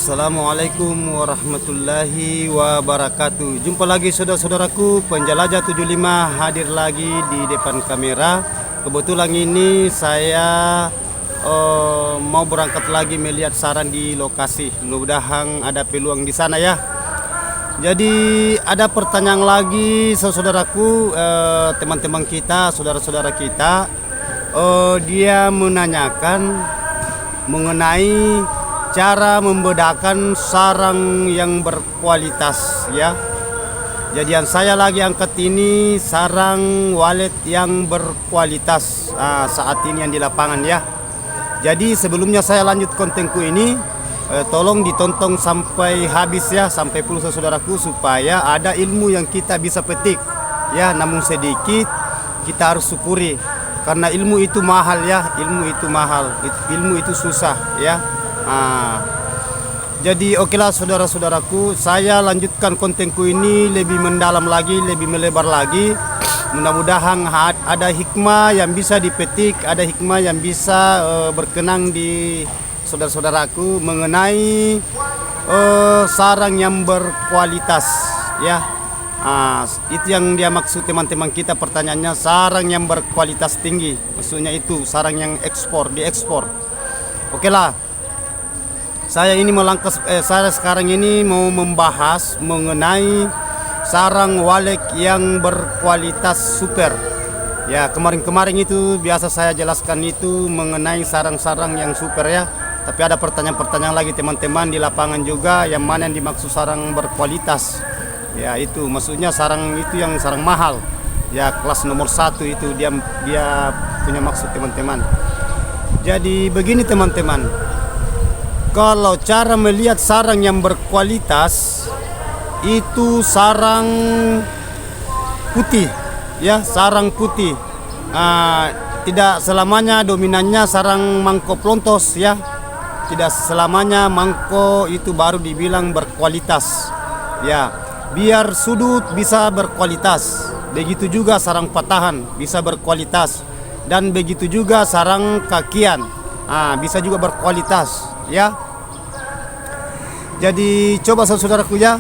Assalamualaikum warahmatullahi wabarakatuh. Jumpa lagi saudara-saudaraku penjelajah 75 hadir lagi di depan kamera. Kebetulan ini saya mau berangkat lagi melihat sarang di lokasi. Mudah-mudahan ada peluang di sana ya. Jadi ada pertanyaan lagi saudaraku, teman-teman kita, saudara-saudara kita, dia menanyakan mengenai cara membedakan sarang yang berkualitas ya. Jadi yang saya lagi angkat ini sarang walet yang berkualitas saat ini yang di lapangan ya. Jadi sebelumnya saya lanjut kontenku ini, tolong ditonton sampai habis ya, sampai puluh saudaraku, supaya ada ilmu yang kita bisa petik ya. Namun sedikit kita harus syukuri, karena ilmu itu mahal ya, ilmu itu mahal, ilmu itu susah ya. Jadi okelah saudara-saudaraku, saya lanjutkan kontenku ini lebih mendalam lagi, lebih melebar lagi. Mudah-mudahan ada hikmah yang bisa dipetik, ada hikmah yang bisa berkenan di saudara-saudaraku mengenai sarang yang berkualitas ya. Itu yang dia maksud teman-teman kita, pertanyaannya sarang yang berkualitas tinggi, maksudnya itu sarang yang diekspor. Okelah. Saya sekarang ini mau membahas mengenai sarang walek yang berkualitas super. Ya, kemarin itu biasa saya jelaskan itu mengenai sarang-sarang yang super ya. Tapi ada pertanyaan-pertanyaan lagi teman-teman di lapangan juga, yang mana yang dimaksud sarang berkualitas. Ya, itu maksudnya sarang itu yang sarang mahal. Ya, kelas nomor 1 itu dia punya maksud teman-teman. Jadi begini teman-teman. Kalau cara melihat sarang yang berkualitas itu sarang putih ya, sarang putih. Tidak selamanya dominannya sarang mangko plontos ya. Tidak selamanya mangko itu baru dibilang berkualitas ya. Biar sudut bisa berkualitas, begitu juga sarang patahan bisa berkualitas, dan begitu juga sarang kakian bisa juga berkualitas ya. Jadi coba saudaraku ya,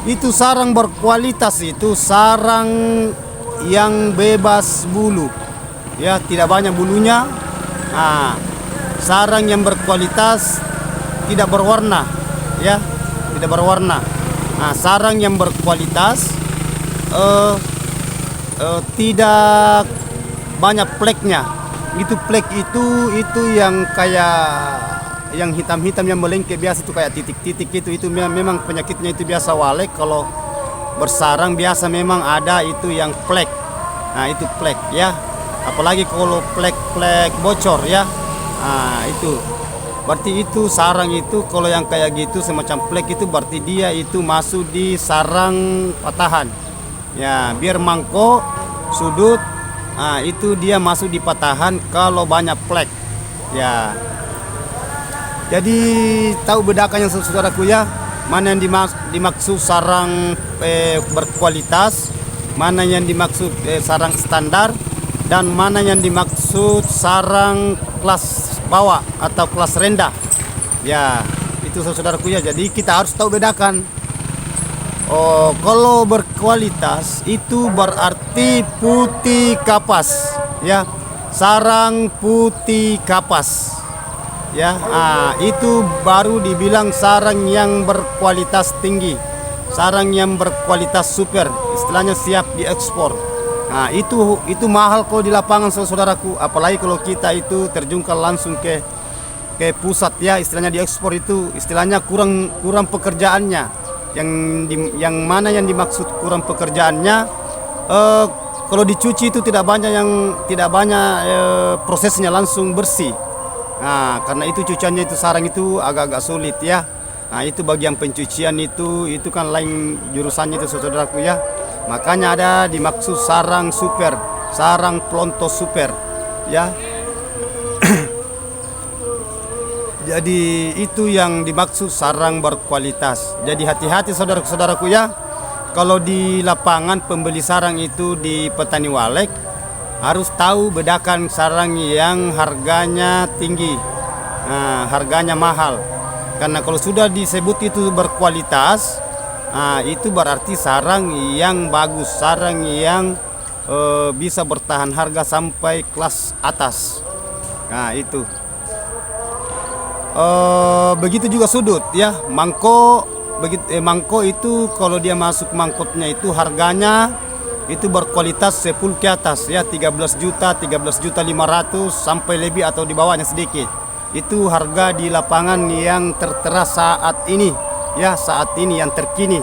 itu sarang berkualitas itu sarang yang bebas bulu ya, tidak banyak bulunya. Sarang yang berkualitas tidak berwarna ya, tidak berwarna. Sarang yang berkualitas tidak banyak pleknya. Itu plek itu yang kayak yang hitam-hitam yang melengkek biasa, itu kayak titik-titik itu memang penyakitnya itu biasa walek. Kalau bersarang biasa memang ada itu yang plek. Itu plek ya. Apalagi kalau plek bocor ya. Itu berarti itu sarang itu kalau yang kayak gitu semacam plek itu berarti dia itu masuk di sarang patahan. Ya, biar mangko sudut itu dia masuk di patahan kalau banyak plek. Ya. Jadi tahu bedakan yang saudaraku ya, mana yang dimaksud sarang berkualitas, mana yang dimaksud sarang standar, dan mana yang dimaksud sarang kelas bawah atau kelas rendah. Ya, itu saudaraku ya. Jadi kita harus tahu bedakan. Kalau berkualitas itu berarti putih kapas ya, sarang putih kapas. Ya, itu baru dibilang sarang yang berkualitas tinggi, sarang yang berkualitas super, istilahnya siap diekspor. Itu mahal kalau di lapangan saudaraku, apalagi kalau kita itu terjungkal langsung ke pusat ya, istilahnya diekspor itu istilahnya kurang pekerjaannya. Yang mana yang dimaksud kurang pekerjaannya, kalau dicuci itu tidak banyak prosesnya langsung bersih. Karena itu cuciannya itu sarang itu agak-agak sulit ya. Itu bagian pencucian itu kan lain jurusannya itu saudaraku ya. Makanya ada dimaksud sarang super, sarang plontos super ya. Jadi itu yang dimaksud sarang berkualitas. Jadi hati-hati saudara-saudaraku ya. Kalau di lapangan pembeli sarang itu di petani walek, harus tahu bedakan sarang yang harganya tinggi, harganya mahal. Karena kalau sudah disebut itu berkualitas, itu berarti sarang yang bagus, sarang yang bisa bertahan harga sampai kelas atas. Nah itu. Begitu juga sudut ya, mangko. Mangko itu kalau dia masuk mangkotnya itu harganya itu berkualitas 10 ke atas ya, 13 juta, 13.500.000 sampai lebih atau di bawahnya sedikit. Itu harga di lapangan yang tertera saat ini ya, saat ini yang terkini,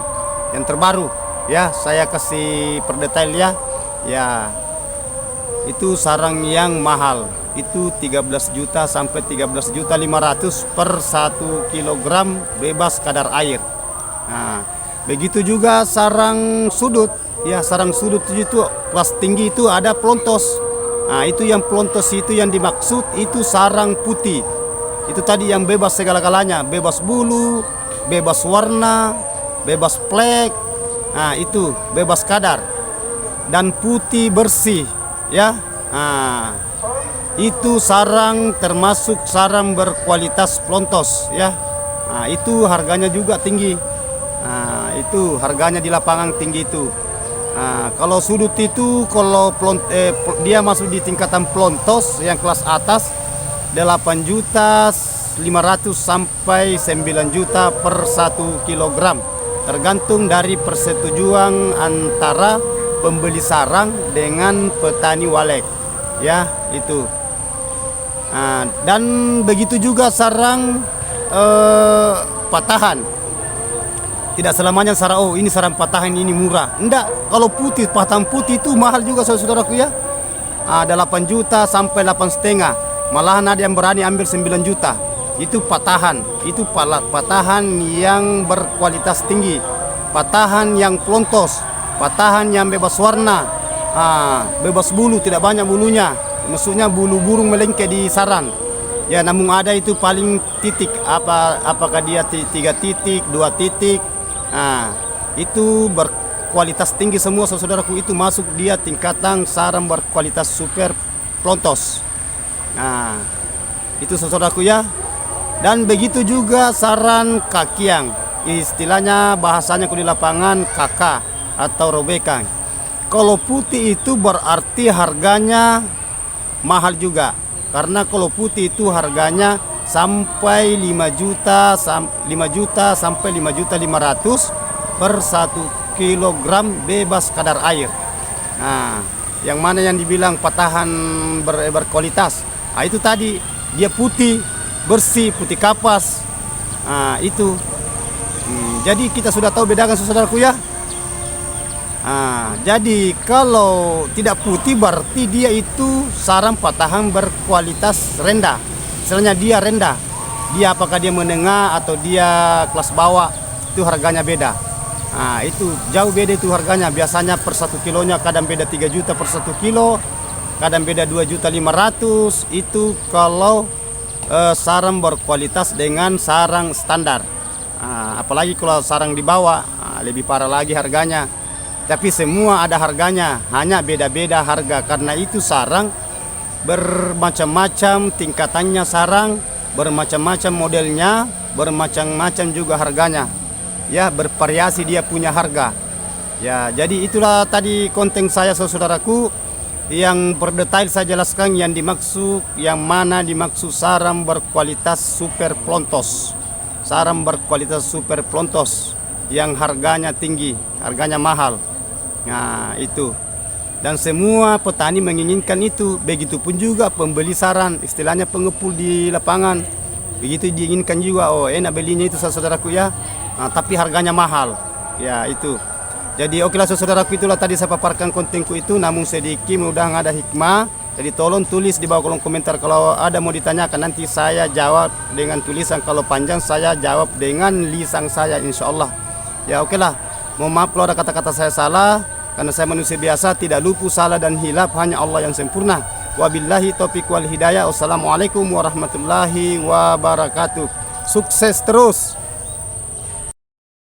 yang terbaru ya. Saya kasih per detail ya. Ya. Itu sarang yang mahal. Itu 13 juta sampai 13.500.000 per 1 kilogram bebas kadar air. Nah, begitu juga sarang sudut. Ya, sarang sudut itu kelas tinggi itu ada pelontos. Nah, itu yang pelontos itu yang dimaksud itu sarang putih. Itu tadi yang bebas segala-galanya, bebas bulu, bebas warna, bebas plek. Nah, itu bebas kadar dan putih bersih, ya. Nah, itu sarang termasuk sarang berkualitas pelontos, ya. Nah, itu harganya juga tinggi. Nah, itu harganya di lapangan tinggi itu. Nah, kalau sudut itu kalau dia masuk di tingkatan pelontos yang kelas atas 8.500.000 sampai 9 juta per 1 kilogram, tergantung dari persetujuan antara pembeli sarang dengan petani walek ya itu. Nah, dan begitu juga sarang patahan. Tidak selamanya sarang ini sarang patahan ini murah. Enggak, kalau putih, patahan putih itu mahal juga saudaraku ya. Ada 8 juta sampai 8,5. Malahan ada yang berani ambil 9 juta. Itu patahan. Itu patahan yang berkualitas tinggi. Patahan yang pelontos. Patahan yang bebas warna. Bebas bulu, tidak banyak bulunya. Maksudnya bulu burung melengke di sarang. Ya, namun ada itu paling titik. Apakah dia 3 titik, 2 titik. Nah, itu berkualitas tinggi semua saudaraku, itu masuk dia tingkatan sarang berkualitas super pelontos. Nah, itu saudaraku ya. Dan begitu juga sarang kakiang, istilahnya bahasanya di lapangan kakak atau robekan. Kalau putih itu berarti harganya mahal juga, karena kalau putih itu harganya sampai 5 juta sampai 5.500.000 per 1 kilogram bebas kadar air. Nah, yang mana yang dibilang patahan berkualitas? Nah, itu tadi dia putih, bersih, putih kapas. Nah, itu. Jadi kita sudah tahu bedakan saudaraku ya. Jadi kalau tidak putih berarti dia itu sarang patahan berkualitas rendah. Misalnya dia rendah, dia apakah dia menengah atau dia kelas bawah, itu harganya beda. Nah, itu jauh beda itu harganya. Biasanya per 1 kilonya kadang beda 3 juta per 1 kilo, kadang beda 2.500.000. Itu kalau sarang berkualitas dengan sarang standar. Apalagi kalau sarang di bawah, lebih parah lagi harganya. Tapi semua ada harganya, hanya beda-beda harga. Karena itu sarang bermacam-macam tingkatannya, sarang bermacam-macam modelnya, bermacam-macam juga harganya. Ya, bervariasi dia punya harga. Ya, jadi itulah tadi konten saya saudaraku, yang berdetail saya jelaskan yang dimaksud, yang mana dimaksud sarang berkualitas super pelontos. Sarang berkualitas super pelontos yang harganya tinggi, harganya mahal. Nah, itu. Dan semua petani menginginkan itu. Begitupun juga pembeli sarang, istilahnya pengepul di lapangan. Begitu diinginkan juga, enak belinya itu saudaraku ya. Tapi harganya mahal. Ya, itu. Jadi okelah saudaraku, itulah tadi saya paparkan kontenku itu, namun sedikit mudah ada hikmah. Jadi tolong tulis di bawah kolom komentar kalau ada mau ditanyakan, nanti saya jawab dengan tulisan. Kalau panjang saya jawab dengan lisan saya insyaallah. Ya okelah. Mohon maaf kalau ada kata-kata saya salah, karena saya manusia biasa, tidak luput salah dan hilaf, hanya Allah yang sempurna. Wabillahi taufiq wal hidayah. Wassalamualaikum warahmatullahi wabarakatuh. Sukses terus.